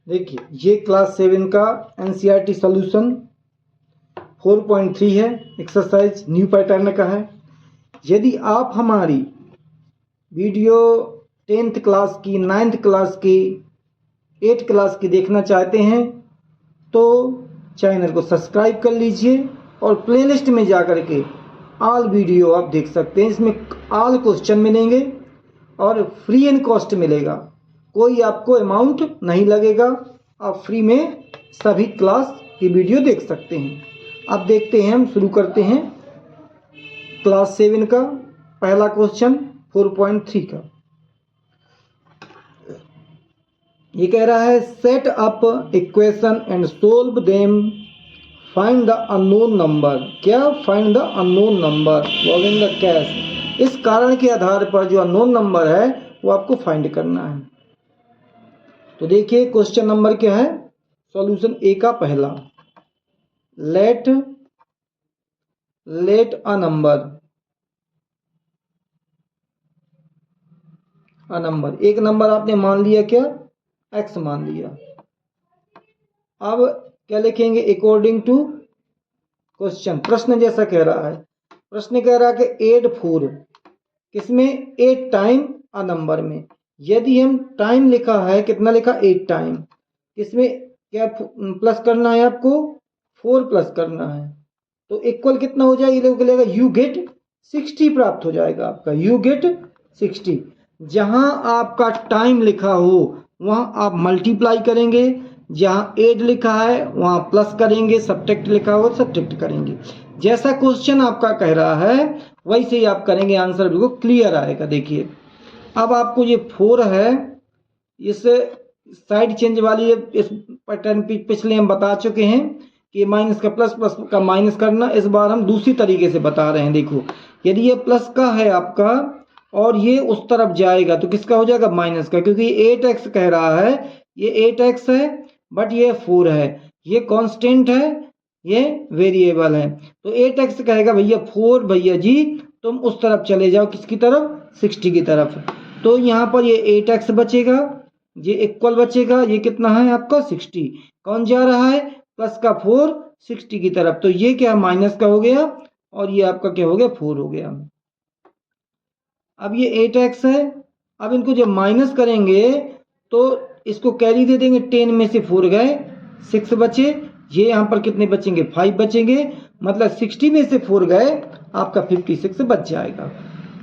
देखिए ये क्लास 7 का एनसीईआरटी सॉल्यूशन 4.3 है, एक्सरसाइज न्यू पैटर्न का है। यदि आप हमारी वीडियो 10th क्लास की, 9th क्लास की, 8th क्लास की देखना चाहते हैं तो चैनल को सब्सक्राइब कर लीजिए और प्लेलिस्ट में जा कर के ऑल वीडियो आप देख सकते हैं। इसमें ऑल क्वेश्चन मिलेंगे और फ्री एंड कॉस्ट मिलेगा, कोई आपको अमाउंट नहीं लगेगा। आप फ्री में सभी क्लास की वीडियो देख सकते हैं। अब देखते हैं, हम शुरू करते हैं क्लास 7 का पहला क्वेश्चन 4.3 का। ये कह रहा है set up equation and solve them, find the unknown number. क्या? Find the unknown number involving the cash. इस कारण के आधार पर जो अननोन नंबर है वो आपको फाइंड करना है। तो देखिए क्वेश्चन नंबर क्या है, सॉल्यूशन ए का पहला, लेट अ नंबर, एक नंबर आपने मान लिया, क्या? एक्स मान लिया। अब क्या लिखेंगे? अकॉर्डिंग टू क्वेश्चन, प्रश्न जैसा कह रहा है। प्रश्न कह रहा है कि एड 4 किसमें? 8 टाइम अ नंबर में। यदि हम टाइम लिखा है, कितना लिखा? 8 टाइम। किसमें क्या प्लस करना है आपको? 4 प्लस करना है। तो इक्वल कितना हो जाएगा? यू गेट 60 प्राप्त हो जाएगा आपका, यू गेट 60। जहां आपका टाइम लिखा हो वहां आप मल्टीप्लाई करेंगे, जहां एड लिखा है वहां प्लस करेंगे, सब्ट्रैक्ट लिखा हो सब्ट्रैक्ट करेंगे। जैसा क्वेश्चन आपका कह रहा है वैसे ही आप करेंगे, आंसर बिल्कुल क्लियर आएगा। देखिए अब आपको ये 4 है, इस साइड चेंज वाली इस पैटर्न पिछले हम बता चुके हैं कि माइनस का प्लस, प्लस का माइनस करना। इस बार हम दूसरी तरीके से बता रहे हैं। देखो यदि ये प्लस का है आपका और ये उस तरफ जाएगा तो किसका हो जाएगा? माइनस का, क्योंकि 8x कह रहा है, ये 8x है बट ये 4 है, ये कांस्टेंट है, ये वेरिएबल है। तो 8x कहेगा भैया 4 भैया जी तुम उस तरफ चले जाओ, किसकी तरफ? 60 की तरफ। तो यहाँ पर ये 8x बचेगा, ये इक्वल बचेगा, ये कितना है आपका? 60। कौन जा रहा है? प्लस का 4 60 की तरफ, तो ये क्या? माइनस का हो गया और ये आपका क्या हो गया? 4 हो गया। अब ये 8x है, अब इनको जब माइनस करेंगे तो इसको कैरी दे देंगे, 10 में से 4 गए, 6 बचे। ये यहाँ पर कितने बचेंगे? 5 बचेंगे, मतलब 60 में से 4 गए, आपका 56 बच जाएगा।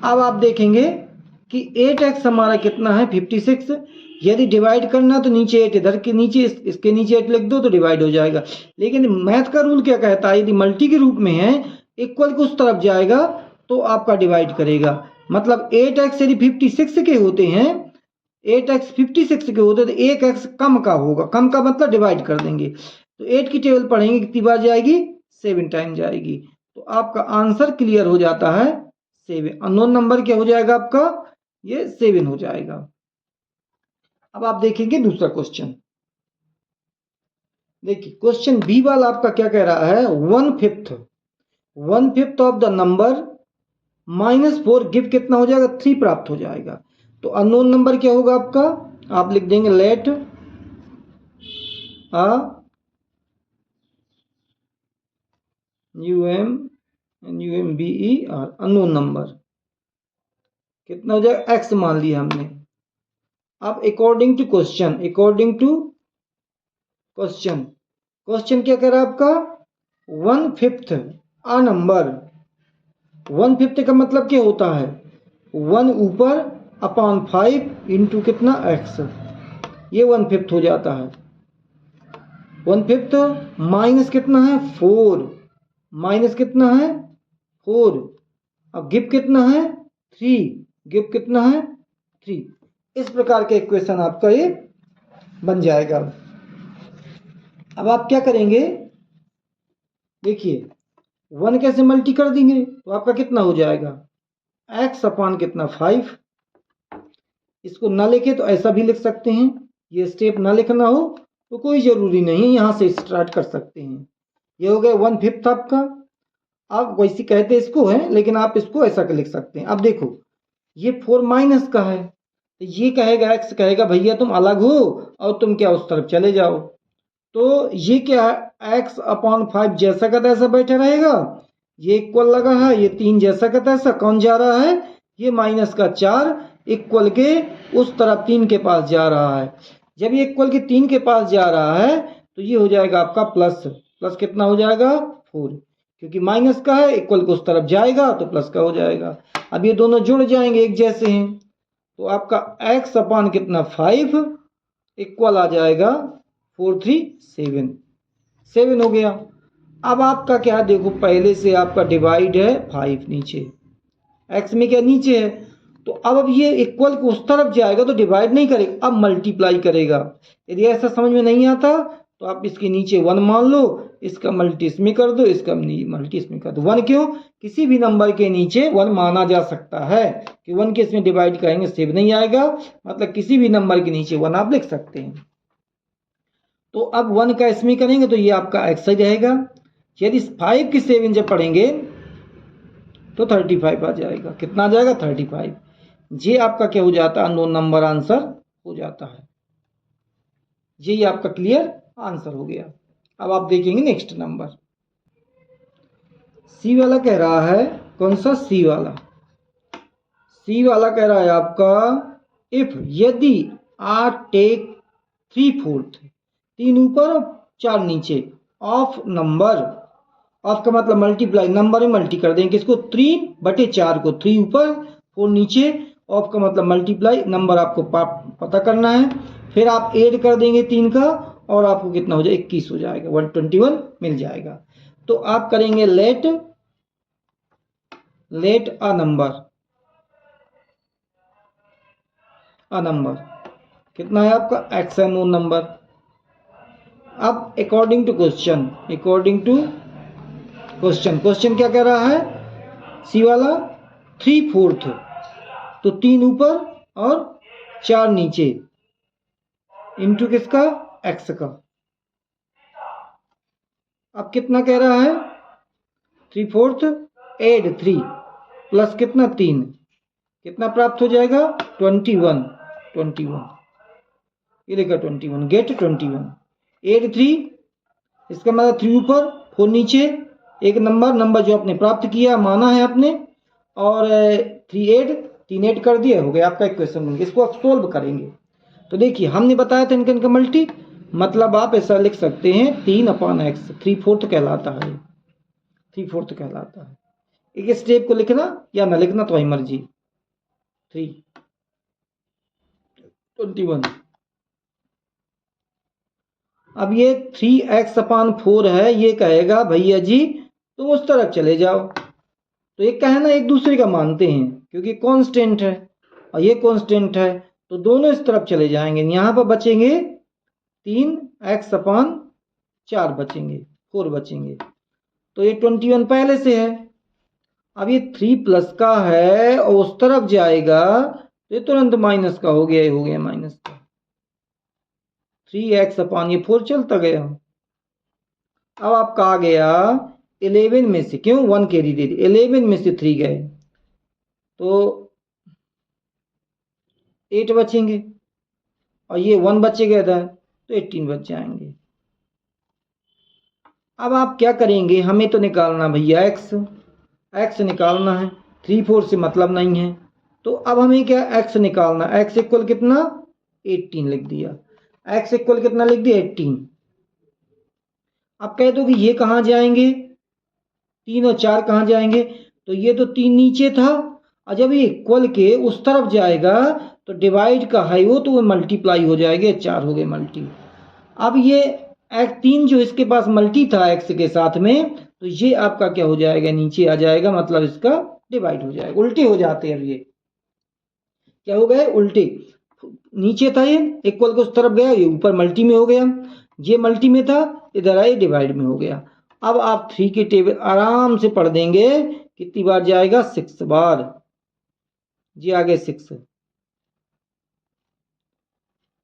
अब आप देखेंगे कि 8x हमारा कितना है? 56। यदि डिवाइड करना तो नीचे 8 इधर के नीचे, इसके नीचे 8 लिख दो तो डिवाइड हो जाएगा। लेकिन मैथ का रूल क्या कहता है? यदि मल्टी के रूप में है, इक्वल के उस तरफ जाएगा तो आपका डिवाइड करेगा। मतलब 8x यदि 56 के होते हैं, 8x 56 के होते तो 1x कम का होगा, कम का मतलब डिवाइड कर देंगे। तो 8 की टेबल पढ़ेंगे कितनी बार जाएगी? 7 टाइम जाएगी। तो आपका आंसर क्लियर हो जाता है 7। अननोन नंबर क्या हो जाएगा आपका? ये 7 हो जाएगा। अब आप देखेंगे दूसरा क्वेश्चन। देखिए क्वेश्चन बी वाला आपका क्या कह रहा है? 1/5 ऑफ द नंबर -4 गिव कितना हो जाएगा? 3 प्राप्त हो जाएगा। तो अननोन नंबर क्या होगा आपका? आप लिख देंगे लेट अ UMBER अननोन नंबर कितना हो जाएगा? x मान लिया हमने। अब अकॉर्डिंग टू क्वेश्चन, क्वेश्चन क्या कह रहा है आपका? 1/5 अ नंबर। 1/5 का मतलब क्या होता है? 1 ऊपर अपॉन 5 इंटू कितना? x, ये 1/5 हो जाता है। 1/5 माइनस कितना है? 4, माइनस कितना है? 4। अब गिव कितना है? 3, गिव कितना है? 3। इस प्रकार के इक्वेशन आपका ये बन जाएगा। अब आप क्या करेंगे? देखिए 1 कैसे मल्टी कर देंगे तो आपका कितना हो जाएगा? x अपॉन कितना? 5। इसको ना लिखे तो ऐसा भी लिख सकते हैं, ये स्टेप ना लिखना हो तो कोई जरूरी नहीं, यहां से स्टार्ट कर सकते हैं। ये हो गया 1/5 आपका। आप वैसे कहते इसको है, लेकिन आप इसको ऐसा लिख सकते हैं। अब देखो ये 4 माइनस का है तो ये कहेगा x कहेगा भैया तुम अलग हो और तुम क्या उस तरफ चले जाओ। तो ये क्या है x/5 जैसा का तैसा बैठा रहेगा, ये इक्वल लगा है, ये 3 जैसा का तैसा, कौन जा रहा है, ये -4 इक्वल के उस तरफ 3 के पास जा रहा है। जब ये इक्वल के 3 के पास जा रहा है तो ये हो जाएगा आपका प्लस कितना हो जाएगा 4, क्योंकि माइनस का है, इक्वल को उस तरफ जाएगा तो प्लस का हो जाएगा। अब ये दोनों जुड़ जाएंगे, एक जैसे हैं, तो आपका x/ कितना 5 इक्वल आ जाएगा 4 3 7 हो गया। अब आपका क्या देखो, पहले से आपका डिवाइड है 5 नीचे, x में क्या नीचे है, तो अब ये इक्वल को उस तरफ जाएगा तो डिवाइड नहीं करेगा, अब मल्टीप्लाई करेगा। यदि ऐसा समझ में नहीं आता तो आप इसके नीचे 1 मान लो, इसका मल्टी इसमें कर दो, इसका मल्टी इसमें कर दो। 1 क्यों, किसी भी नंबर के नीचे 1 माना जा सकता है कि 1 के इसमें डिवाइड करेंगे 7 नहीं आएगा, मतलब किसी भी नंबर के नीचे 1 आप लिख सकते हैं। तो अब 1 का इसमें करेंगे तो ये आपका x ही रहेगा। यदि 5 की 7 जब पढ़ेंगे तो 35 आ जाएगा, कितना आ जाएगा 35। ये आपका क्या हो जाता है, अननोन नंबर आंसर हो जाता है। यही आपका क्लियर आंसर हो गया। अब आप देखेंगे नेक्स्ट नंबर, सी वाला कह रहा है, कौन सा सी वाला कह रहा है आपका, इफ यदि r टेक 3/4 3 ऊपर 4 नीचे ऑफ नंबर, ऑफ का मतलब मल्टीप्लाई, नंबर में मल्टी कर देंगे इसको, 3/4 को 3 ऊपर 4 नीचे, ऑफ का मतलब मल्टीप्लाई, नंबर आपको पता करना है, फिर आप ऐड कर देंगे 3 का और आपको कितना हो जाएगा 21 हो जाएगा, 121 मिल जाएगा। तो आप करेंगे लेट अ नंबर कितना है आपका x अननोन नंबर। अब अकॉर्डिंग टू क्वेश्चन क्या कह रहा है, सी वाला 3/4 तो 3 ऊपर और 4 नीचे इंटू किसका, x का। अब कितना कह रहा है 3/4 ऐड 3 प्लस कितना 3, कितना प्राप्त हो जाएगा 21, ये देखा 21, गेट 21 ऐड 3, इसका मतलब 3 ऊपर 4 नीचे, एक नंबर जो आपने प्राप्त किया माना है आपने, और 3 ऐड कर दिया, हो गया आपका इक्वेशन। इसको आप सोल्व करेंगे तो देखिए हमने बताया था इनका मल्टी, मतलब आप ऐसा लिख सकते हैं 3/x 3/4 कहलाता है, 3/4 कहलाता है। एक स्टेप को लिखना या ना लिखना तो वही मर्जी। 3/21 अब ये 3x/4 है, ये कहेगा भैया जी तुम उस तरफ चले जाओ, तो ये कहना एक दूसरे का मानते हैं क्योंकि कांस्टेंट है और ये कांस्टेंट है, तो दोनों इस तरफ चले जाएंगे, यहाँ पर बचेंगे 3x/4 बचेंगे, 4 बचेंगे, तो ये 21 पहले से है। अब ये 3 प्लस का है और उस तरफ जाएगा तो ये तुरंत माइनस का हो गया माइनस का, 3x/4 चलता गया। अब आपका आ गया 11 में से, क्यों 1 कैरी दे दी, 11 में से 3 गए तो 8 बचेंगे और ये 1 बचेगा इधर तो 18 बच जाएंगे। अब आप क्या करेंगे, हमें तो निकालना भैया x निकालना है, 3/4 से मतलब नहीं है, तो अब हमें क्या x निकालना, x इक्वल कितना 18 लिख दिया, x इक्वल कितना लिख दिया 18। अब कह दो कि ये कहाँ जाएंगे, 3 और 4 कहाँ जाएंगे, तो ये तो 3 नीचे था और जब ये इक्वल के उस तरफ जाएगा तो डिवाइड का है वो, तो वो मल्टीप्लाई हो जाएगा, 4 हो गए मल्टी। अब ये 3 जो इसके पास मल्टी था x के साथ में, तो ये आपका क्या हो जाएगा नीचे आ जाएगा, मतलब इसका डिवाइड हो जाएगा, उल्टे हो जाते हैं। अब ये क्या हो गए उल्टे, नीचे था ये इक्वल को उस तरफ गया, ये ऊपर मल्टी में हो गया, ये मल्टी में था इधर आए डिवाइड में हो गया। अब आप 3 की टेबल आराम से पढ़ देंगे, कितनी बार जाएगा 6 बार, जी आगे 6,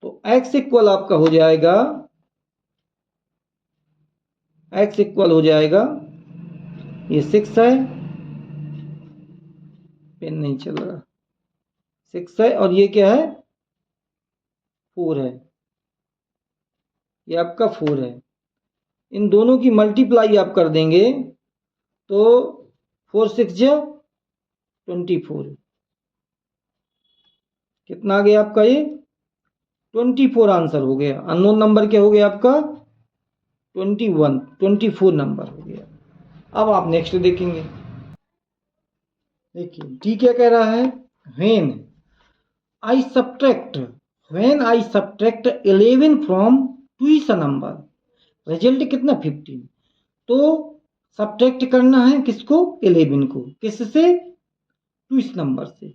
तो x इक्वल आपका हो जाएगा, x इक्वल हो जाएगा, ये 6 है, पेन नहीं चल रहा, 6 है और ये क्या है 4 है, ये आपका 4 है। इन दोनों की मल्टीप्लाई आप कर देंगे तो 4 6 जा 24, कितना आ गया आपका ये 24 आंसर हो गया। अननोन नंबर क्या हो गया आपका 24 नंबर हो गया। अब आप नेक्स्ट देखेंगे। देखिए डी क्या कह रहा है, when I subtract 11 from twice a number, result कितना 15। तो सब्ट्रैक्ट करना है किसको 11 को, किससे ट्विस नंबर से।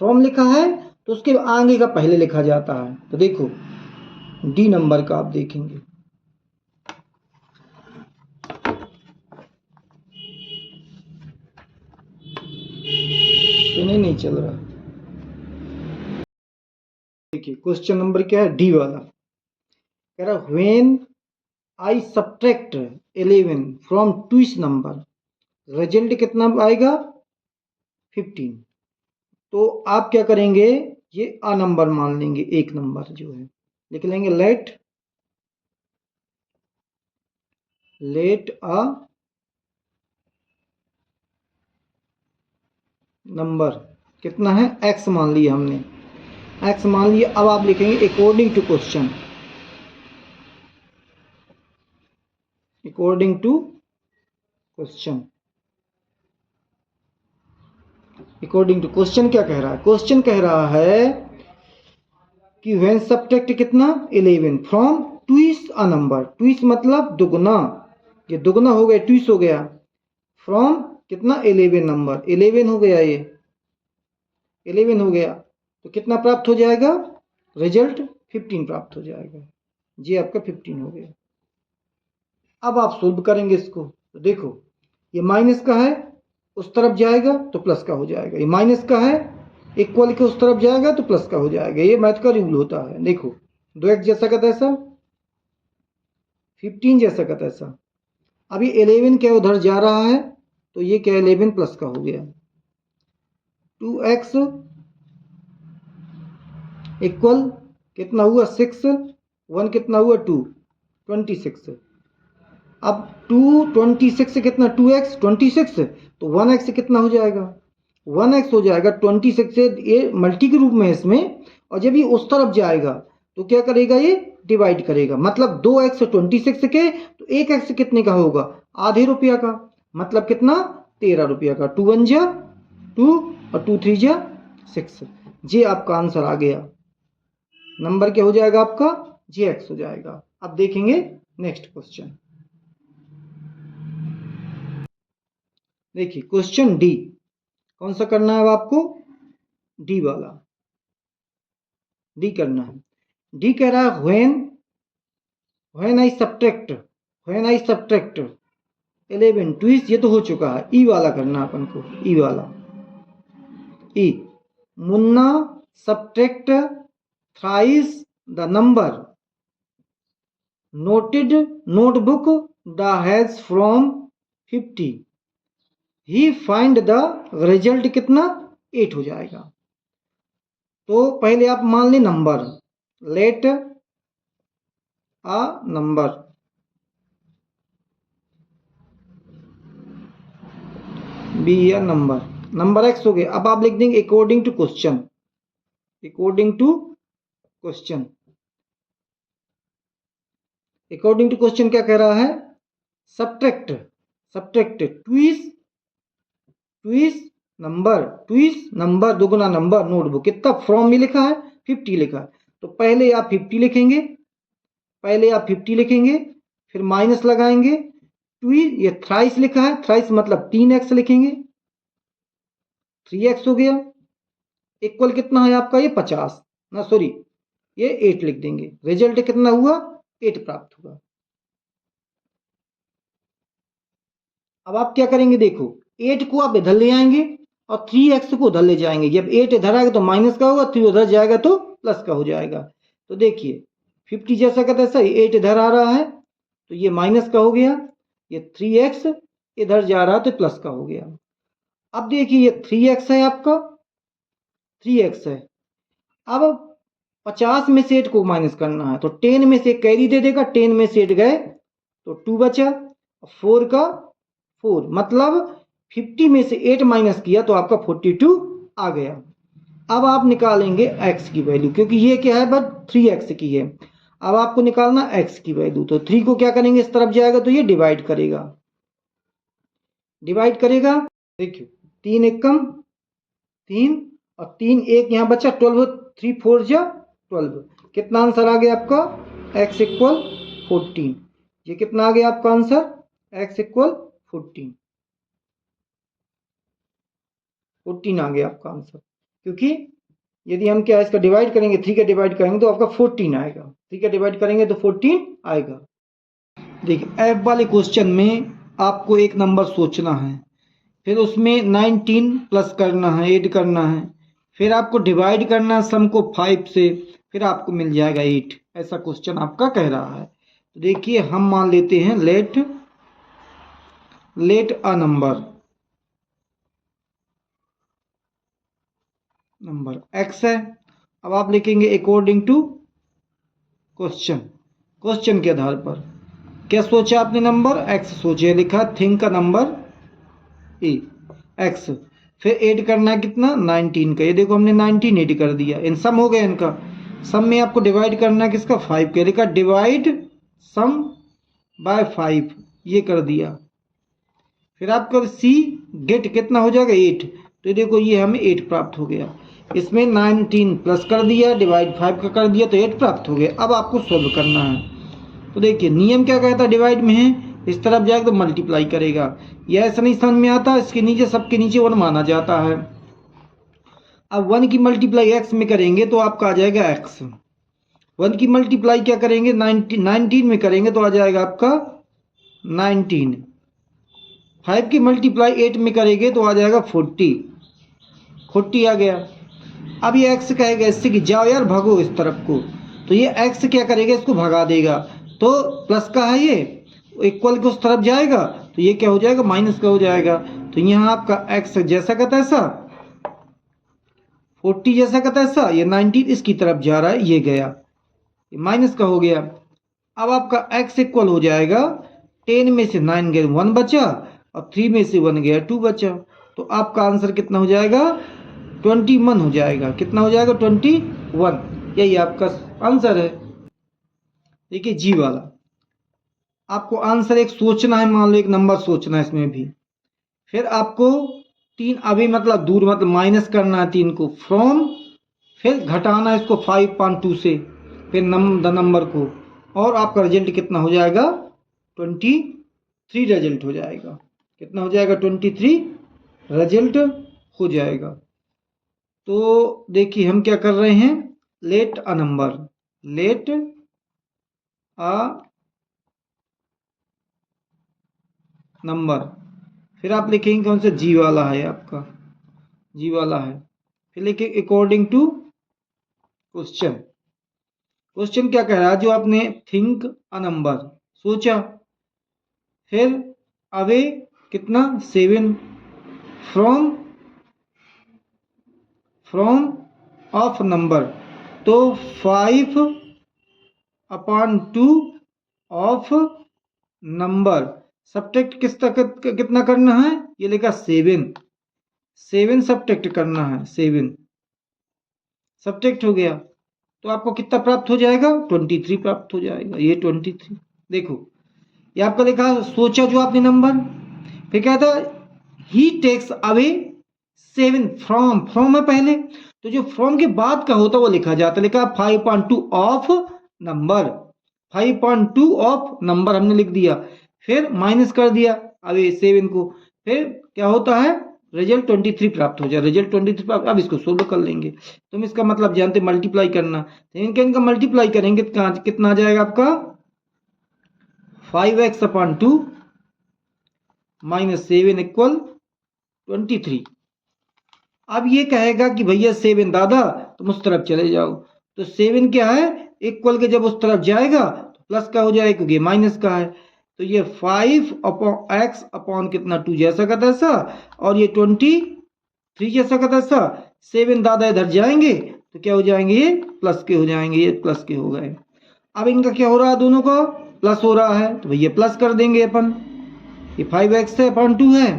फ्रॉम लिखा है तो उसके आगे का पहले लिखा जाता है। तो देखो डी नंबर का आप देखेंगे, तो नहीं चल रहा। देखिए क्वेश्चन नंबर क्या है डी वाला, कह रहा when I subtract 11 from twice number, result कितना आएगा 15। तो आप क्या करेंगे, ये अ नंबर मान लेंगे, एक नंबर जो है लिख लेंगे लेट अ नंबर, कितना है x मान लिया हमने, x मान लिया। अब आप लिखेंगे according to question, according to question. According to question क्या कह रहा है, क्वेश्चन कह रहा है कि व्हेन सब्ट्रैक्ट कितना 11 from twice a number, twice मतलब दुगना, ये दुगना हो गया ट्विस हो गया, फ्रॉम कितना 11 नंबर, 11 हो गया, ये 11 हो गया, तो कितना प्राप्त हो जाएगा, रिजल्ट 15 प्राप्त हो जाएगा। जी आपका 15 हो गया। अब आप सोल्व करेंगे इसको, तो देखो ये माइनस का है उस तरफ जाएगा तो प्लस का हो जाएगा, ये माइनस का है इक्वल के उस तरफ जाएगा तो प्लस का हो जाएगा। ये मैथ का रूल होता है। देखो 2x जैसा का तैसा, 15 जैसा का तैसा। अभी 11 क्या उधर जा रहा है तो ये क्या 11 प्लस का हो गया, 2x इक्वल कितना हुआ 6, 1 कितना हुआ 2, 26। अब 226 कितना 2x 26, तो 1x कितना हो जाएगा 1x हो जाएगा 26 से, ये मल्टी के रूप में है इसमें। और जब ये उस तरफ जाएगा तो क्या करेगा, ये डिवाइड करेगा, मतलब 2x 26 के, तो 1x कितने का होगा आधे रुपया का, मतलब कितना 13 रुपया का। 2 1 जा 2 और 2 3 जा 6, ये आपका आंसर आ गया। नंबर क्या हो जाएगा आपका जी x हो जाएगा। अब देखेंगे नेक्स्ट क्वेश्चन। देखिए क्वेश्चन डी, कौन सा करना है अब आपको, डी वाला, डी करना है। डी कह रहा है व्हेन आई सब्ट्रैक्ट 11 ट्विस, ये तो हो चुका है। ई वाला करना अपन को, ई वाला, ई मुन्ना subtract thrice the number noted notebook the has from 50, he find the result कितना 8 हो जाएगा। तो पहले आप मान लें number, let a number, B या नंबर, नंबर x हो गया। अब आप लिख देंगे according to question, according to question. According to question क्या कह रहा है, सब्ट्रैक्ट ट्विस नंबर दुगुना नंबर नोटबुक, कितना फ्रॉम में लिखा है 50 लिखा है, तो पहले आप 50 लिखेंगे, फिर माइनस लगाएंगे, ट्विस ये थ्राइस लिखा है, थ्राइस मतलब 3x लिखेंगे, 3x हो गया, इक्वल कितना है आपका ये 50 ना, सॉरी ये 8 लिख देंगे, रिजल्ट कितना हुआ 8 प्राप्त हुआ। अब आप क्या करेंगे, देखो 8 को आप इधर ले आएंगे और 3x को उधर ले जाएंगे। जब 8 इधर आएगा तो माइनस का होगा, 3 उधर जाएगा तो प्लस का हो जाएगा। तो देखिए 50 जैसा का तैसा, 8 इधर आ रहा है तो ये माइनस का हो गया, ये 3x इधर जा रहा है तो प्लस का हो गया। अब देखिए ये 3x है आपका, 3x है। अब 50 में से 8 को माइनस करना है, तो 10 में से कैरी दे देगा, 10 में से 8 गए तो 2 बचा, 4 का 4, मतलब 50 में से 8 माइनस किया तो आपका 42 आ गया। अब आप निकालेंगे x की वैल्यू, क्योंकि ये क्या है, बस 3x की है। अब आपको निकालना x की वैल्यू, तो 3 को क्या करेंगे, इस तरफ जाएगा तो ये डिवाइड करेगा, देखिए 3 एकम 3 और 3 1 यहाँ बचा 12, 3 4 जा 12, कितना आंसर आ गया आपका, x इक्वल 14। ये कितना आ गया आपका आंसर, x इक्वल 14 आ गया आपका आंसर, क्योंकि यदि हम क्या इसका डिवाइड करेंगे, 3 का डिवाइड करेंगे तो आपका 14 आएगा, 3 का डिवाइड करेंगे तो 14 आएगा। देखिए एफ वाले क्वेश्चन में आपको एक नंबर सोचना है, फिर उसमें 19 प्लस करना है, ऐड करना है, फिर आपको डिवाइड करना है सम को 5 से, फिर आपको मिल जाएगा 8। ऐसा क्वेश्चन आपका कह रहा है। तो देखिए हम मान लेते हैं लेट अ नंबर x है। अब आप लिखेंगे अकॉर्डिंग टू क्वेश्चन के आधार पर क्या सोचा आपने, नंबर x सोचे, लिखा थिंक का नंबर ए x, फिर ऐड करना है कितना 19 का, ये देखो हमने 19 ऐड कर दिया, इन सम हो गया इनका, सम में आपको डिवाइड करना है किसका 5 का, लिखा डिवाइड सम बाय 5, ये कर दिया। फिर आपका सी गेट कितना हो जाएगा 8, तो देखो ये हमें 8 प्राप्त हो गया, इसमें 19 प्लस कर दिया, डिवाइड 5 का कर दिया तो 8 प्राप्त हो गया। अब आपको सोल्व करना है, तो देखिए नियम क्या कहता है, डिवाइड में है इस तरफ जाएगा तो मल्टीप्लाई करेगा, यह ऐसा नहीं समझ में आता, इसके नीचे सबके नीचे 1 माना जाता है। अब 1 की मल्टीप्लाई x में करेंगे तो आपका आ जाएगा x, 1 की मल्टीप्लाई क्या करेंगे 19 में करेंगे तो आ जाएगा आपका 19, 5 की मल्टीप्लाई 8 में करेंगे तो आ जाएगा 40 आ गया। अब ये x कहेगा इससे कि जाओ यार भागो इस तरफ को, तो ये x क्या करेगा, इसको भगा देगा, तो प्लस का है ये इक्वल के उस तरफ जाएगा तो ये क्या हो जाएगा, माइनस का हो जाएगा। तो यहाँ आपका x जैसा का तैसा, 40 जैसा का तैसा, ये 19 इसकी तरफ जा रहा है, ये गया, ये माइनस का हो गया। अब आपका x इक्वल हो जाएगा 10 में से 9 गए 1 बचा, और 3 में से 1 गया 2 बचा, तो आपका आंसर कितना हो जाएगा 21 हो जाएगा, कितना हो जाएगा 21, यही आपका आंसर है। देखिए जी वाला आपको आंसर एक सोचना है, मान लो एक नंबर सोचना है इसमें भी, फिर आपको 3 अभी मतलब दूर मतलब माइनस करना है 3 को फ्रॉम, फिर घटाना है इसको 5.2 से, फिर द नंबर को, और आपका रिजल्ट कितना हो जाएगा 23 रिजल्ट हो जाएगा, कितना हो जाएगा 23 रिजल्ट हो जाएगा। तो देखिए हम क्या कर रहे हैं, लेट अ नंबर, फिर आप लिखेंगे कौन सा, जी वाला है आपका, जी वाला है, फिर लिखेंगे अकॉर्डिंग टू क्वेश्चन क्या कह रहा है, जो आपने थिंक अ नंबर सोचा, फिर अवे कितना 7, फ्रॉम ऑफ नंबर, तो 5/2 ऑफ नंबर, सब्ट्रैक्ट किस तक कितना करना है, ये लिखा 7 सब्ट्रैक्ट करना है, 7 सब्ट्रैक्ट हो गया तो आपको कितना प्राप्त हो जाएगा 23 प्राप्त हो जाएगा, ये 23। देखो ये आपका लिखा सोचा जो आपने नंबर, फिर क्या था ही टेक्स अवे 7 फ्रॉम है पहले, तो जो फ्रॉम के बाद का होता है वो लिखा जाता है, लिखा 5.2 ऑफ नंबर, 5.2 ऑफ नंबर हमने लिख दिया, फिर माइनस कर दिया अवे 7 को, फिर क्या होता है रिजल्ट 23 प्राप्त हो जाए, रिजल्ट 23 प्राप्त। अब इसको सोल्व कर लेंगे, तुम इसका मतलब जानते मल्टीप्लाई करना, तो इनका मल्टीप्लाई करेंगे कितना आ जाएगा आपका 5x/2 माइनस 7 इक्वल 23। अब ये कहेगा कि भैया 7 दादा तुम उस तरफ चले जाओ, तो 7 क्या है इक्वल के जब उस तरफ जाएगा तो प्लस का हो जाएगा क्योंकि माइनस का है, तो ये 5x अपॉन कितना 2 जैसा का तैसा, और ये 23 जैसा का तैसा, 7 दादा इधर जाएंगे तो क्या हो जाएंगे, ये प्लस के हो जाएंगे, ये प्लस के हो गए। अब इनका क्या हो रहा है, दोनों का प्लस हो रहा है, तो भैया प्लस कर देंगे अपन। ये 5x है अपॉन 2 है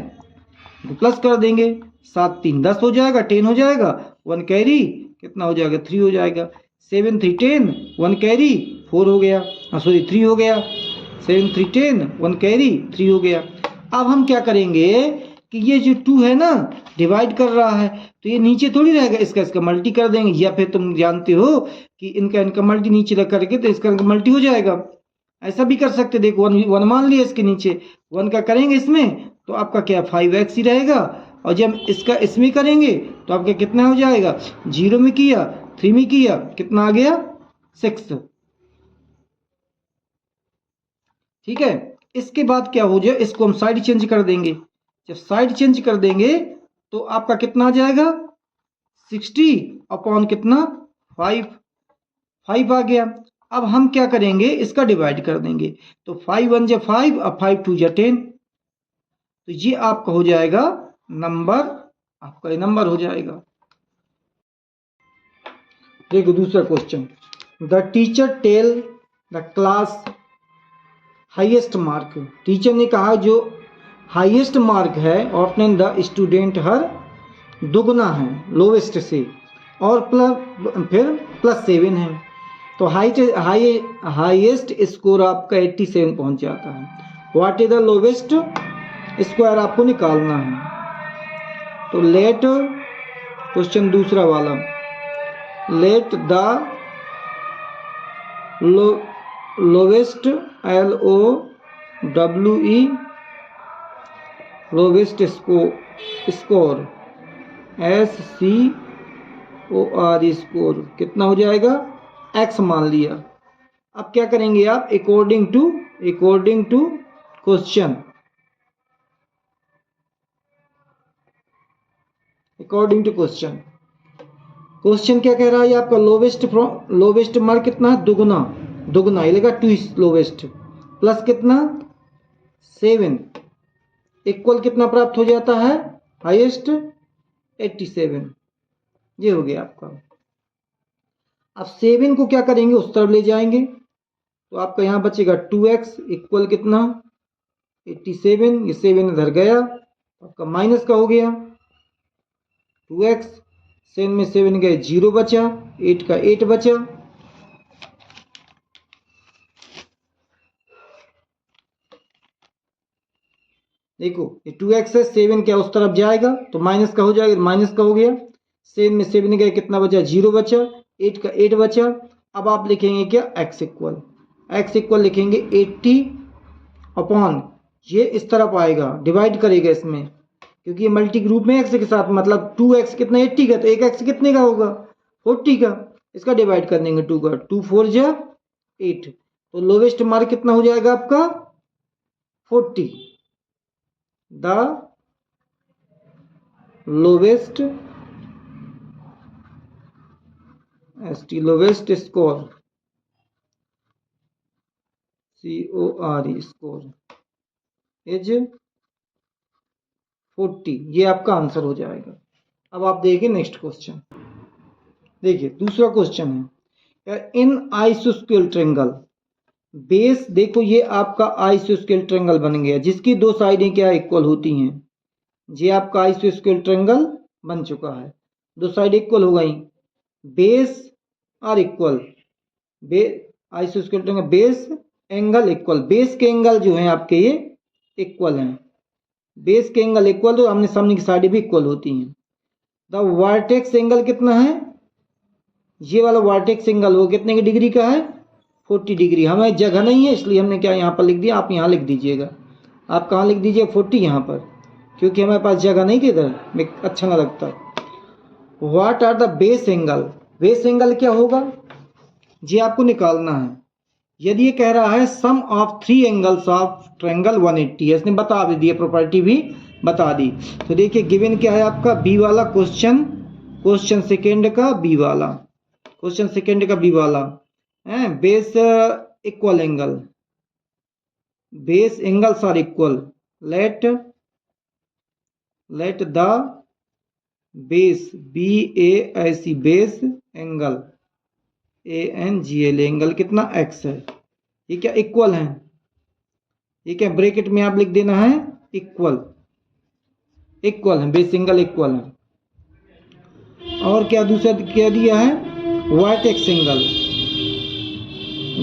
तो प्लस कर देंगे। 7 3 10 हो जाएगा, 10 हो जाएगा, 1 कैरी कितना हो जाएगा, 3 हो जाएगा। 7 3 10, 1 कैरी 4 हो गया, सॉरी 3 हो गया। 7 3 10, 1 कैरी 3 हो गया। अब हम क्या करेंगे कि ये जो 2 है ना डिवाइड कर रहा है, तो ये नीचे थोड़ी रहेगा, इसका मल्टी कर देंगे, या फिर तुम जानते हो कि इनका मल्टी नीचे रख करके तो इसका मल्टी हो जाएगा। ऐसा भी कर सकते, देखो 1 मान लिया इसके नीचे, 1 का करेंगे इसमें तो आपका क्या 5x ही रहेगा, और जब इसका इसमें करेंगे तो आपका कितना हो जाएगा, 0 में किया 3 में किया कितना आ गया 6। ठीक है, इसके बाद क्या हो जाए, इसको हम साइड चेंज कर देंगे। जब साइड चेंज कर देंगे तो आपका कितना आ जाएगा 60 अपॉन कितना 5 आ गया। अब हम क्या करेंगे, इसका डिवाइड कर देंगे, तो 5 1 जा 5 और 5 2 जा 10, तो ये आपका हो जाएगा नंबर, आपका ये नंबर हो जाएगा। देखो दूसरा question, the teacher tell the class highest mark. Teacher ने कहा जो हाईएस्ट मार्क है ऑप्शन द स्टूडेंट हर दुगना है लोवेस्ट से, और फिर +7 है, तो हाईएस्ट स्कोर आपका 87 पहुंच जाता है। What is the lowest square आपको निकालना है। तो लेट, क्वेश्चन दूसरा वाला, let the lowest LOWE lowest score SCOR score कितना हो जाएगा, x मान लिया। अब क्या करेंगे आप, according to question, according to question क्या कह रहा है आपका, लोवेस्ट मार्क कितना है, दुगना ये लगा 2 लोवेस्ट प्लस कितना 7 इक्वल कितना प्राप्त हो जाता है, हाईएस्ट 87। ये हो गया आपका। अब 7 को क्या करेंगे, उस तरफ ले जाएंगे, तो आपका यहां बचेगा 2x इक्वल कितना 87, ये 7 इधर गया, आपका माइनस का हो गया 2x, 7 में 7 गए 0 बचा, 8 का 8 बचा। देखो ये 2x है, 7 क्या उस तरफ जाएगा तो माइनस का हो जाएगा, माइनस का हो गया। 7 में 7 गए कितना बचा, 0 बचा, 8 का 8 बचा। अब आप लिखेंगे क्या, x इक्वल लिखेंगे 80 अपॉन, ये इस तरफ आएगा डिवाइड करेगा इसमें, क्योंकि ये मल्टी ग्रुप में x के साथ, मतलब 2x कितना 80 का, तो एक x कितने का होगा 40 का, इसका डिवाइड कर देंगे 2 का, 2 4 जा 8, तो लोवेस्ट मार्क कितना हो जाएगा आपका 40। The lowest score CORE score is 40, ये आपका आंसर हो जाएगा। अब आप देखिए नेक्स्ट क्वेश्चन, देखिए दूसरा क्वेश्चन है, इन आइसोस्केल ट्रायंगल बेस, देखो ये आपका आइसोस्केल ट्रायंगल बन गया जिसकी दो साइडें क्या इक्वल होती हैं, ये आपका आइसोस्केल ट्रायंगल बन चुका है, दो साइड इक्वल हो गई, बेस और इक्वल, आइसोस्केल triangle base angle equal, base के एंगल जो है आपके ये इक्वल हैं, बेस के एंगल इक्वल, तो हमने सामने की साइडें भी इक्वल होती हैं। द वर्टेक्स एंगल कितना है, ये वाला वर्टेक्स एंगल वो कितने की डिग्री का है 40 डिग्री। हमें जगह नहीं है इसलिए हमने क्या यहाँ पर लिख दिया, आप यहाँ लिख दीजिएगा, आप कहाँ लिख दीजिए 40 यहाँ पर, क्योंकि हमारे पास जगह नहीं थी इधर में, अच्छा ना लगता। What are the base angle, base angle क्या होगा ये आपको निकालना है। यदि ये कह रहा है सम ऑफ 3 एंगल्स ऑफ ट्रायंगल 180 है, इसने बता भी दिया, प्रॉपर्टी भी बता दी। तो देखिए गिवन क्या है आपका, बी वाला क्वेश्चन सेकेंड का बी वाला, क्वेश्चन सेकेंड का बी वाला है, base equal angle, base angles are equal, let the base BASC base angle ANGL, angle कितना x है, ये क्या इक्वल है, ये क्या ब्रैकेट में आप लिख देना है इक्वल, इक्वल है, बेस एंगल इक्वल है। और क्या दूसरा क्या दिया है, vertex angle,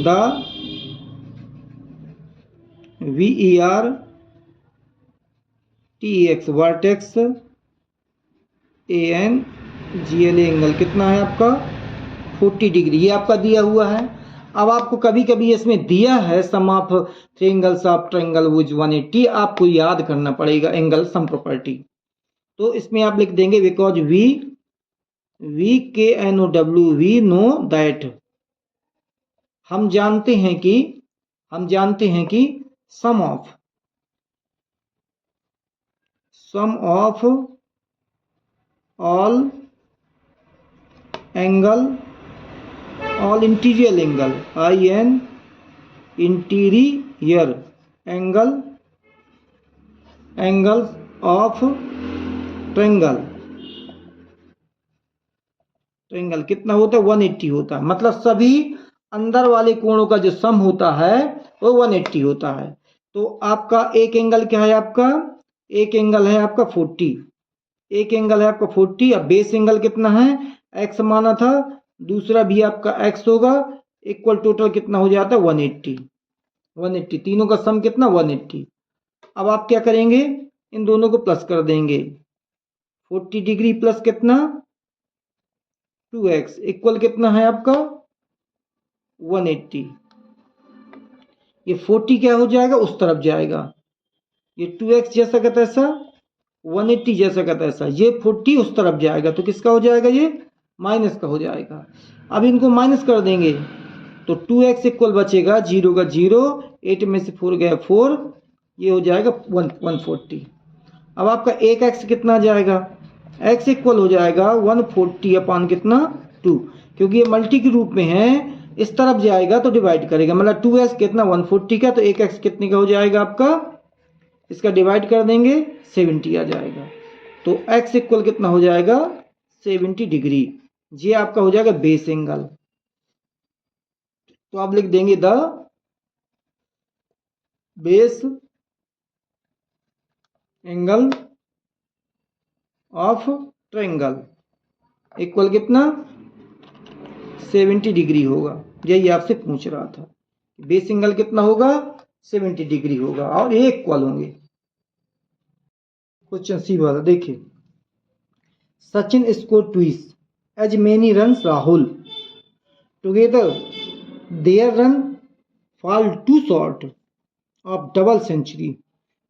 the VERTEX vertex ANGL angle कितना है आपका 40 डिग्री, ये आपका दिया हुआ है। अब आपको कभी कभी इसमें दिया है सम ऑफ ट्रायंगल्स ऑफ ट्रायंगल विच 180, आपको याद करना पड़ेगा एंगल सम प्रॉपर्टी। तो इसमें आप लिख देंगे because VKNOW we know that, हम जानते हैं कि sum of all angle, all interior angle IN interior angles of triangle कितना होता है 180 होता है, मतलब सभी अंदर वाले कोणों का जो सम होता है वो 180 होता है। तो आपका एक एंगल क्या है, आपका एक एंगल है आपका 40, एक एंगल है आपका 40। अब बेस एंगल कितना है x माना था, दूसरा भी आपका x होगा, इक्वल टोटल कितना हो जाता है 180, तीनों का सम कितना 180। अब आप क्या करेंगे, इन दोनों को प्लस कर देंगे, 40 डिग्री प्लस कितना 2x इक्वल कितना है आपका 180। ये 40 क्या हो जाएगा उस तरफ जाएगा, ये 2x जैसा का तैसा 180 जैसा का तैसा, ये 40 उस तरफ जाएगा तो किसका हो जाएगा, ये माइनस का हो जाएगा। अब इनको माइनस कर देंगे तो 2x इक्वल बचेगा 0 का 0, 8 में से 4 गया 4, ये हो जाएगा 140। अब आपका एक x कितना जाएगा, x इक्वल हो जाएगा 140 अपान कितना 2, क्योंकि ये मल्टी के रूप में है, इस तरफ जाएगा तो डिवाइड करेगा, मतलब 2x कितना 140 का, तो एक x कितने का हो जाएगा आपका, इसका डिवाइड कर देंगे 70 आ जाएगा। तो x इक्वल कितना हो जाएगा 70 डिग्री, ये आपका हो जाएगा बेस एंगल। तो आप लिख देंगे the base angle of triangle equal कितना 70 डिग्री होगा, यही आपसे पूछ रहा था, बेस एंगल कितना होगा 70 डिग्री होगा और ये इक्वल होंगे। क्वेश्चन सी वाला देखिए, Sachin score twice as many runs Rahul together, their run fall too short of double century,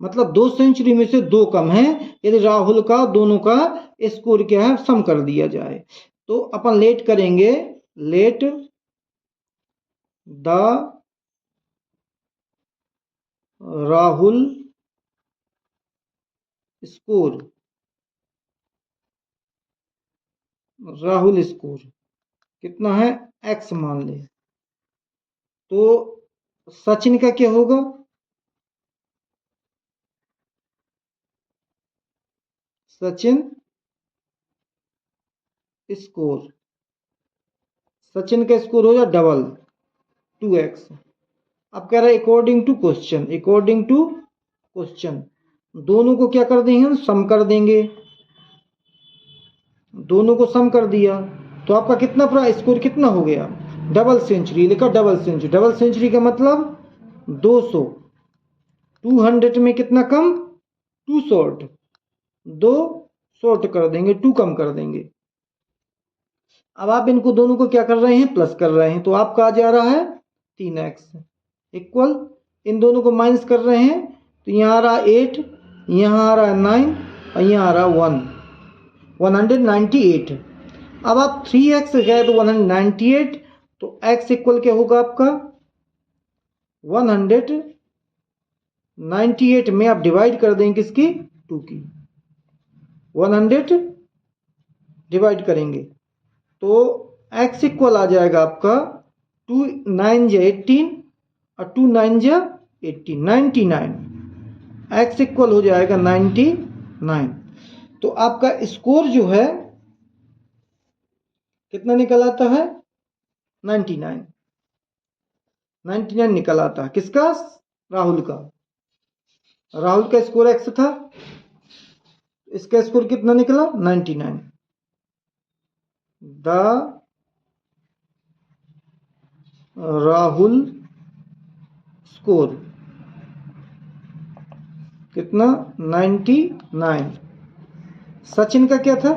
मतलब 2 सेंचुरी में से 2 कम है, यदि राहुल का दोनों का स्कोर क्या है सम कर दिया जाए। तो अपन लेट करेंगे, लेट द राहुल स्कोर कितना है x मान ले, तो सचिन का क्या होगा, सचिन का स्कोर हो जाए डबल 2x। अब कह रहा है अकॉर्डिंग टू क्वेश्चन, दोनों को क्या कर देंगे हम सम कर देंगे, दोनों को सम कर दिया तो आपका कितना पूरा स्कोर कितना हो गया, डबल सेंचुरी लिखा, डबल सेंचुरी का मतलब 200, 200 में कितना कम 2 शॉर्ट, 2 शॉर्ट कर देंगे, 2 कम कर देंगे। अब आप इनको दोनों को क्या कर रहे हैं प्लस कर रहे हैं, तो आपका आ जा रहा है 3x इक्वल, इन दोनों को माइनस कर रहे हैं तो यहाँ आ रहा 8, यहाँ आ रहा 9 और यहाँ आ रहा 198। अब आप 3x गए तो 198, तो x इक्वल क्या होगा आपका 198 में आप डिवाइड कर देंगे किसकी 2 की, 100 डिवाइड करेंगे तो x इक्वल आ जाएगा आपका 2 9 जा 18 और 2 9 जा 18, 99, x इक्वल हो जाएगा 99। तो आपका स्कोर जो है कितना निकल आता है 99 निकल आता है। किसका? राहुल का। राहुल का स्कोर x था, इसका स्कोर कितना निकला 99। द राहुल स्कोर कितना 99। सचिन का क्या था?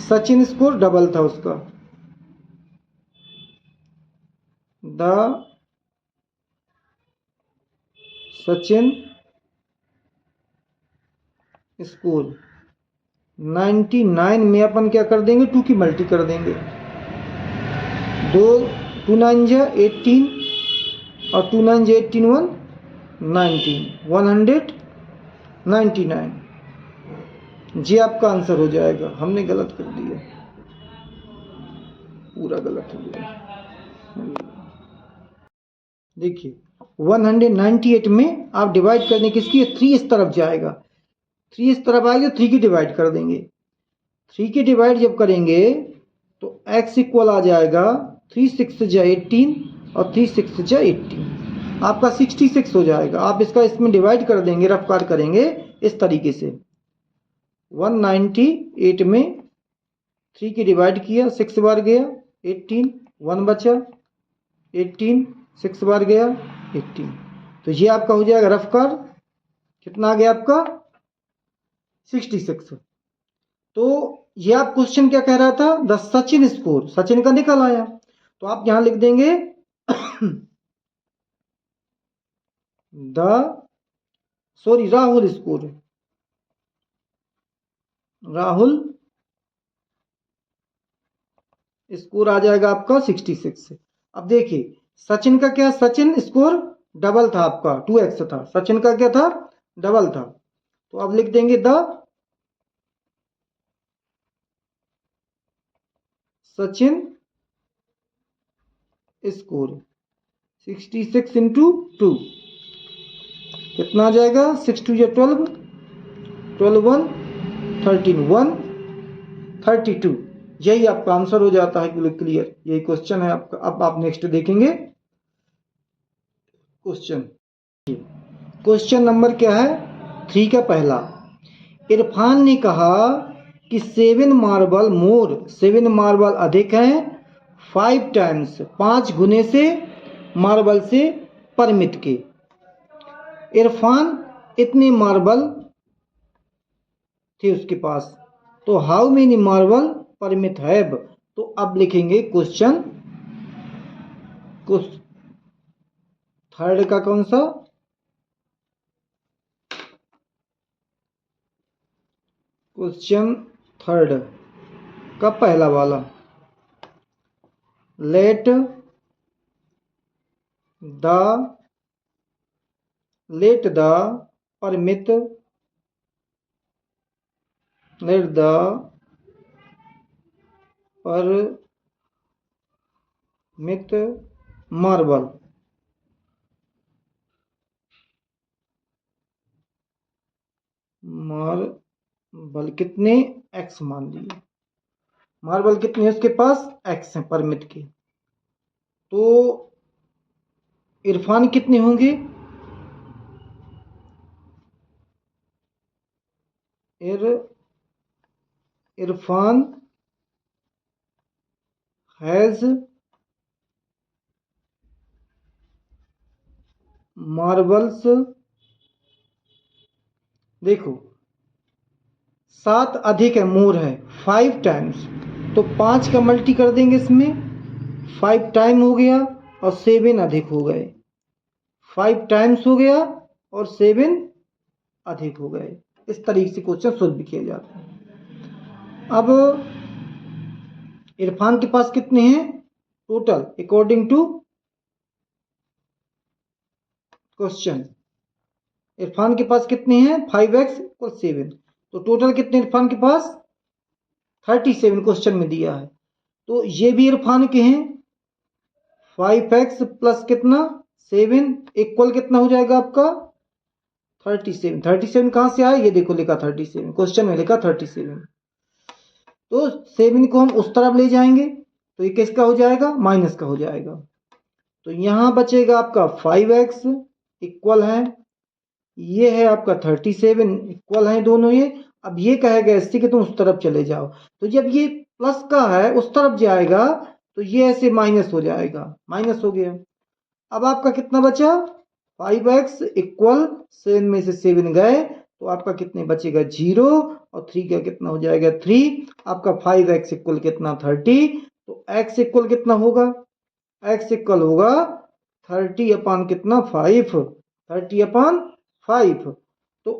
सचिन स्कोर डबल था उसका। द सचिन स्कोर 99 में अपन क्या कर देंगे 2 की मल्टी कर देंगे। 2 9 जा 18 और 2 9 जा 18 199 जी आपका आंसर हो जाएगा। हमने गलत कर दिया, पूरा गलत हो गया। देखिए 198 में आप डिवाइड करने किसकी 3 इस तरफ जाएगा, 3 इस तरफ आएगा, 3 की डिवाइड कर देंगे। 3 की डिवाइड जब करेंगे तो x इक्वल आ जाएगा 3 6 जा 18 और 3 6 जा 18, आपका 66 हो जाएगा। आप इसका इसमें डिवाइड कर देंगे, रफ्कार करेंगे इस तरीके से। 198 में 3 की डिवाइड किया, 6 बार गया 18, 1 बचा 18, 6 बार गया 18, तो ये आपका हो जाएगा रफ्कार। कितना आ गया आपका 66। तो ये आप क्वेश्चन क्या कह रहा था, द सचिन स्कोर, सचिन का निकल आया, तो आप यहां लिख देंगे राहुल स्कोर, राहुल स्कोर आ जाएगा आपका 66। अब देखिए सचिन का क्या, सचिन स्कोर डबल था आपका 2x था, सचिन का क्या था डबल था, तो अब लिख देंगे द सचिन स्कोर 66 इंटू 2 कितना आ जाएगा 6 2 या 12, 12 1 13 132, यही आपका आंसर हो जाता है। क्लियर, यही क्वेश्चन है आपका। अब आप नेक्स्ट देखेंगे क्वेश्चन नंबर क्या है 3 का पहला। इरफान ने कहा कि 7 मार्बल मोर, 7 मार्बल अधिक हैं 5 टाइम्स, 5 गुने से मार्बल से परमित के। इरफान इतने मार्बल थे उसके पास, तो how many marble Parmit have. तो अब लिखेंगे क्वेश्चन, थर्ड का कौन सा, क्वेश्चन थर्ड का पहला वाला। लेट द परमित मार्बल कितने x मान लिए, मार्बल कितने उसके पास x हैं परमित के, तो इरफान कितने होंगे, इरफान हैज मार्बल्स, देखो 7 अधिक है, मोर है 5 टाइम्स, तो 5 का मल्टी कर देंगे इसमें, 5 टाइम हो गया और 7 अधिक हो गए, 5 टाइम्स हो गया और 7 अधिक हो गए। इस तरीके से क्वेश्चन सोल्व भी किया जाता है। अब इरफान के पास कितने हैं total, according to question, Irfan के पास कितने हैं 5x = 7, तो टोटल कितने इरफान के पास 37 क्वेश्चन में दिया है। तो ये भी इरफान के हैं, 5x प्लस कितना 7 इक्वल कितना हो जाएगा आपका 37। 37 कहाँ से आया, ये देखो लिखा 37, क्वेश्चन में लिखा 37, तो 7 को हम उस तरफ ले जाएंगे, तो ये किसका हो जाएगा, माइनस का हो जाएगा। तो यहाँ बचेगा आपका 5x इक्वल है, ये है आपका 37 इक्वल है दोनों ये। अब ये कहेगा इससे कि तुम उस तरफ चले जाओ, तो जब ये प्लस का है उस तरफ जाएगा तो ये ऐसे माइनस हो जाएगा, माइनस हो गया। अब आपका कितना बचा, 5x इक्वल 7 में से 7 गए तो आपका कितने बचेगा 0, और 3 का कितना हो जाएगा 3। आपका 5x इक्वल कितना 30, तो x इक्वल कितना होगा, x इक्वल होगा 30 अपान कितना 5, 30 अपान 5। तो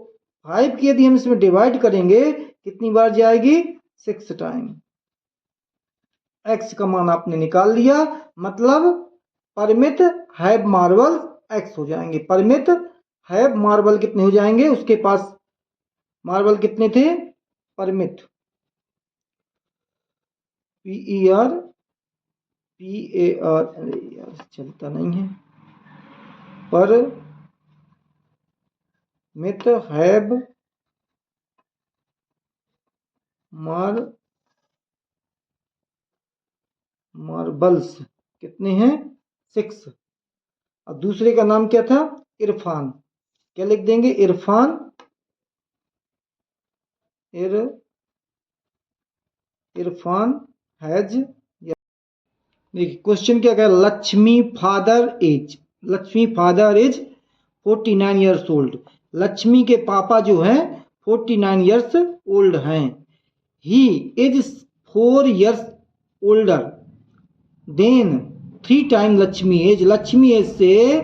5 की यदि हम इसमें डिवाइड करेंगे कितनी बार जाएगी, 6 टाइम। x का मान आपने निकाल लिया, मतलब परमित हैव मार्बल x हो जाएंगे। परमित हैव मार्बल कितने हो जाएंगे, उसके पास मार्बल कितने थे, परमित PER PAR, अरे यार चलता नहीं है, पर मित हैव मार्बल्स कितने हैं, 6। अब दूसरे का नाम क्या था, इरफान। क्या लिख देंगे, इरफान, इरफान हैज। देखिए क्वेश्चन क्या कह, Laxmi father is 49 years old. Laxmi के पापा जो हैं 49 ईयर्स ओल्ड हैं। He is 4 years older than 3 time Laxmi age. Laxmi age से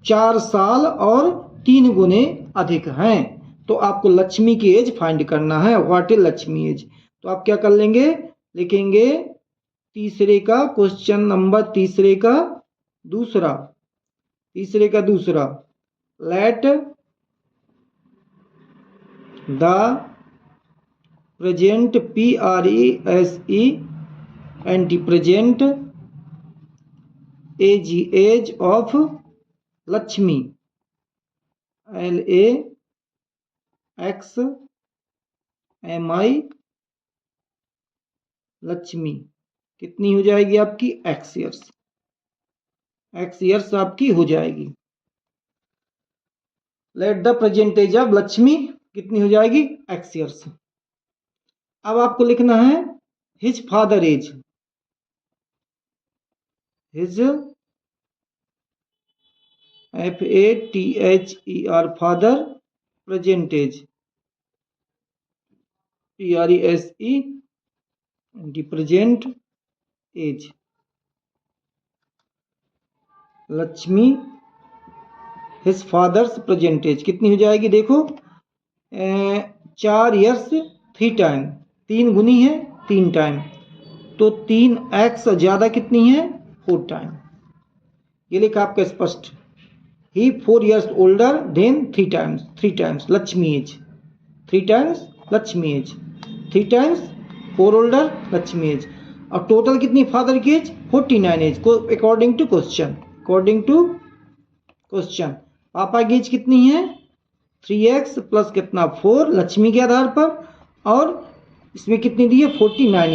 4 साल और 3 गुने अधिक हैं। तो आपको लक्ष्मी की एज फाइंड करना है, व्हाट इज लक्ष्मी एज। तो आप क्या कर लेंगे, लिखेंगे तीसरे का क्वेश्चन नंबर, तीसरे का दूसरा, let the present PRESENT present age of Laxmi LAXMI Laxmi कितनी हो जाएगी आपकी, x ईयर्स आपकी हो जाएगी। Let the present age of Laxmi कितनी हो जाएगी, x ईयर्स। अब आपको लिखना है his father age, his FATHER father, present age PRESENT present age. Laxmi his father's present age कितनी हो जाएगी, देखो 4 ईयर्स 3 टाइम, 3 गुनी है 3 टाइम, तो 3x ज्यादा कितनी है 4 टाइम। ये लिखा आपका स्पष्ट। He 4 years older than 3 times Laxmi age, 3 times Laxmi age, 3 times 4 older Laxmi age. और टोटल कितनी फादर की एज, 49 एज को अकॉर्डिंग टू क्वेश्चन। पापा की एज कितनी है 3x प्लस कितना 4 लक्ष्मी के आधार पर, और इसमें कितनी दी है 49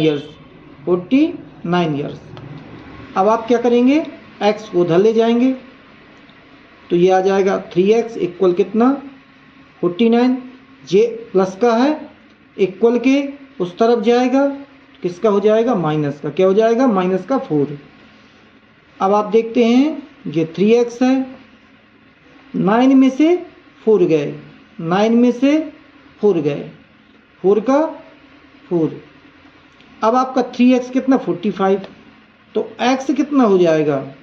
ईयर्स। अब आप क्या करेंगे, x को उधर ले जाएंगे तो ये आ जाएगा 3x इक्वल कितना 49, जे प्लस का है इक्वल के उस तरफ जाएगा, किसका हो जाएगा माइनस का, क्या हो जाएगा माइनस का 4। अब आप देखते हैं ये 3x है, 9 में से 4 गए, 9 में से 4 गए, 4 का 4। अब आपका 3x कितना 45, तो x कितना हो जाएगा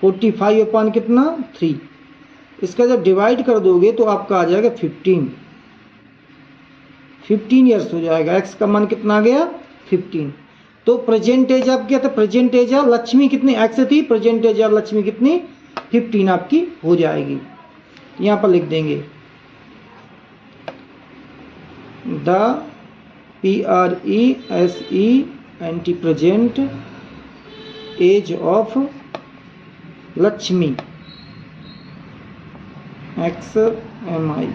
45 अपान कितना 3। इसका जब डिवाइड कर दोगे तो आपका आ जाएगा 15 ईयर्स हो जाएगा। x का मान कितना आ गया 15। तो प्रेजेंट एज आप क्या था, प्रेजेंट एज ऑफ लक्ष्मी कितनी x थी, प्रेजेंट एज ऑफ लक्ष्मी कितनी 15 आपकी हो जाएगी। यहां पर लिख देंगे the PRESENT present age of Laxmi XMI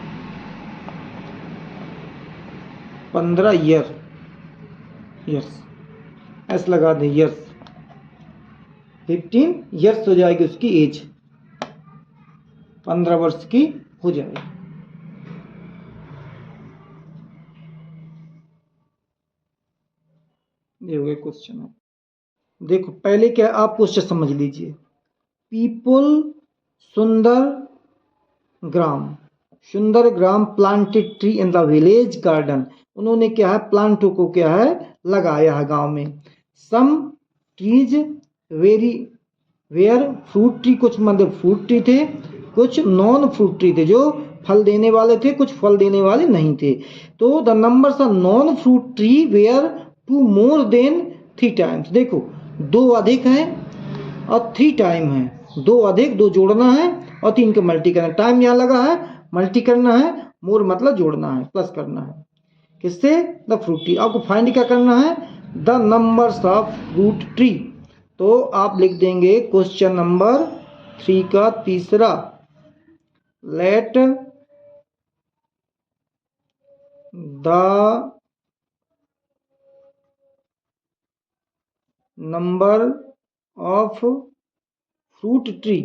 15 years. S लगा दें, ईयर्स, 15 ईयर्स हो जाएगी उसकी एज, 15 वर्ष की हो जाएगी। ये हो गया क्वेश्चन। देखो पहले क्या, आप क्वेश्चन समझ लीजिए। People Sundar Gram planted tree in the village garden. उन्होंने क्या है, प्लांटों को क्या है, लगाया है गांव में। Some trees were fruit tree, कुछ मतलब फ्रूट ट्री थे, कुछ नॉन फ्रूट ट्री थे, जो फल देने वाले थे, कुछ फल देने वाले नहीं थे। तो the numbers of non fruit tree were 2 more than 3 times. देखो 2 अधिक है और 3 टाइम है, 2 अधिक, 2 जोड़ना है और 3 को मल्टी करना है। टाइम यहाँ लगा है, मल्टी करना है, मोर मतलब जोड़ना है, प्लस करना है। किससे? The fruit tree. आपको फाइंड क्या करना है? The numbers of fruit tree. तो आप लिख देंगे क्वेश्चन नंबर 3 का तीसरा, let the number of fruit tree,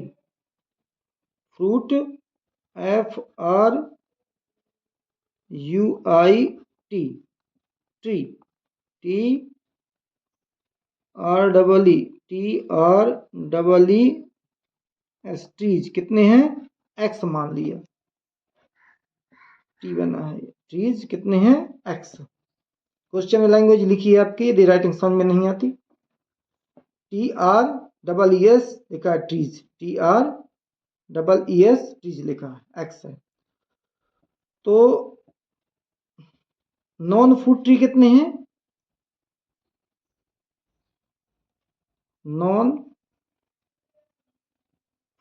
fruit FRUIT, tree, TREES, trees कितने हैं? एक्स मान लिया, टी बना है, ट्रीज कितने हैं? एक्स। क्वेश्चन में लैंग्वेज लिखी है आपकी, यदि राइटिंग समझ में नहीं आती, TREES लिखा है ट्रीज, TREES ट्रीज लिखा है, एक्स है। तो नॉन फ्रूट ट्री कितने हैं? Non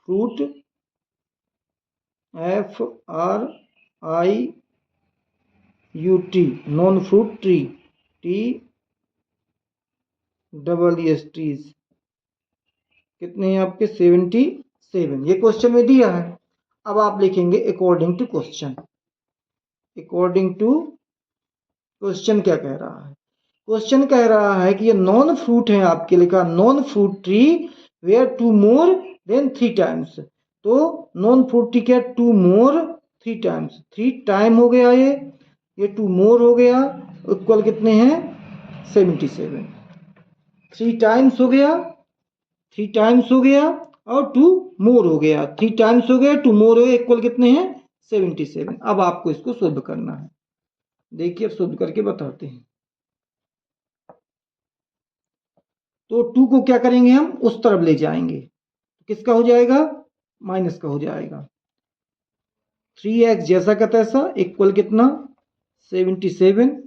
fruit FRIUT, non fruit tree, TEES trees कितने हैं आपके? 77। ये क्वेश्चन में दिया है। अब आप लिखेंगे according to question. According to question क्या कह रहा है? क्वेश्चन कह रहा है कि ये नॉन फ्रूट है, आपके लिखा non fruit tree were 2 more than 3 times. तो नॉन फ्रूट ट्री क्या, 2 मोर 3 टाइम्स, 3 टाइम हो गया ये 2 मोर हो गया, इक्वल कितने हैं? 77। 3 टाइम्स हो गया, 3 टाइम्स हो गया और 2 मोर हो गया, 3 टाइम्स हो गया, 2 मोर हो गया, इक्वल कितने हैं? 77। अब आपको इसको सोल्व करना है। देखिए अब सोल्व करके बताते हैं। तो 2 को क्या करेंगे, हम उस तरफ ले जाएंगे, किसका हो जाएगा? माइनस का हो जाएगा। 3x जैसा का तैसा इक्वल कितना? 77।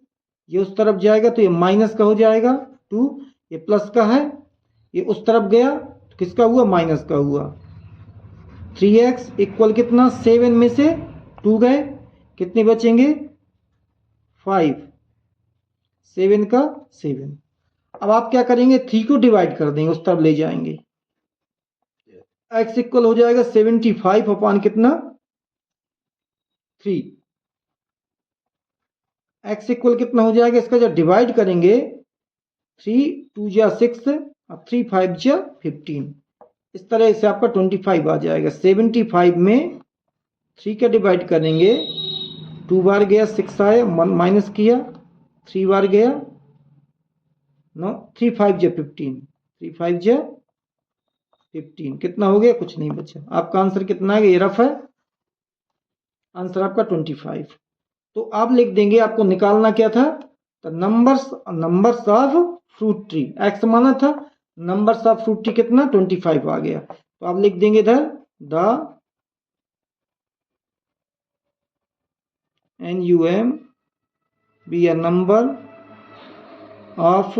ये उस तरफ जाएगा तो ये माइनस का हो जाएगा 2, ये प्लस का है, ये उस तरफ गया तो किसका हुआ? माइनस का हुआ। 3x इक्वल कितना? 7 में से 2 गए, कितने बचेंगे? 5, 7 का 7। अब आप क्या करेंगे? 3 को डिवाइड कर देंगे, उस तरफ ले जाएंगे, x इक्वल हो जाएगा 75 अपॉन कितना? 3। x इक्वल कितना हो जाएगा? इसका जब डिवाइड करेंगे, 3 2 जा 6 और 3 5 जा 15, इस तरह से आपका 25 आ जाएगा। 75 में 3 का डिवाइड करेंगे, 2 बार गया 6 आया, माइनस किया, 3 बार गया 9, 3 5 जा 15, 3 5 जा 15, कितना हो गया? कुछ नहीं बचा। आपका आंसर कितना है? ये रफ है, आंसर आपका 25। तो आप लिख देंगे, आपको निकालना क्या था? तो numbers of fruit tree, x माना था, नंबर्स ऑफ फ्रूट ट्री कितना? 25 आ गया। तो आप लिख देंगे इधर the NUM be a number of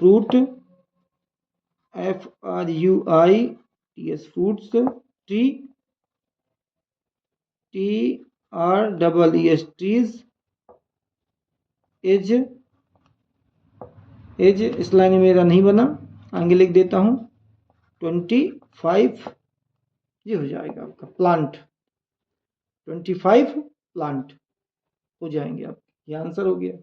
fruit FRUITS fruits tree TREES trees as इस लाइन में मेरा नहीं बना, आगे लिख देता हूं 25। ये हो जाएगा आपका प्लांट, 25 प्लांट हो जाएंगे आपके, ये आंसर हो गया।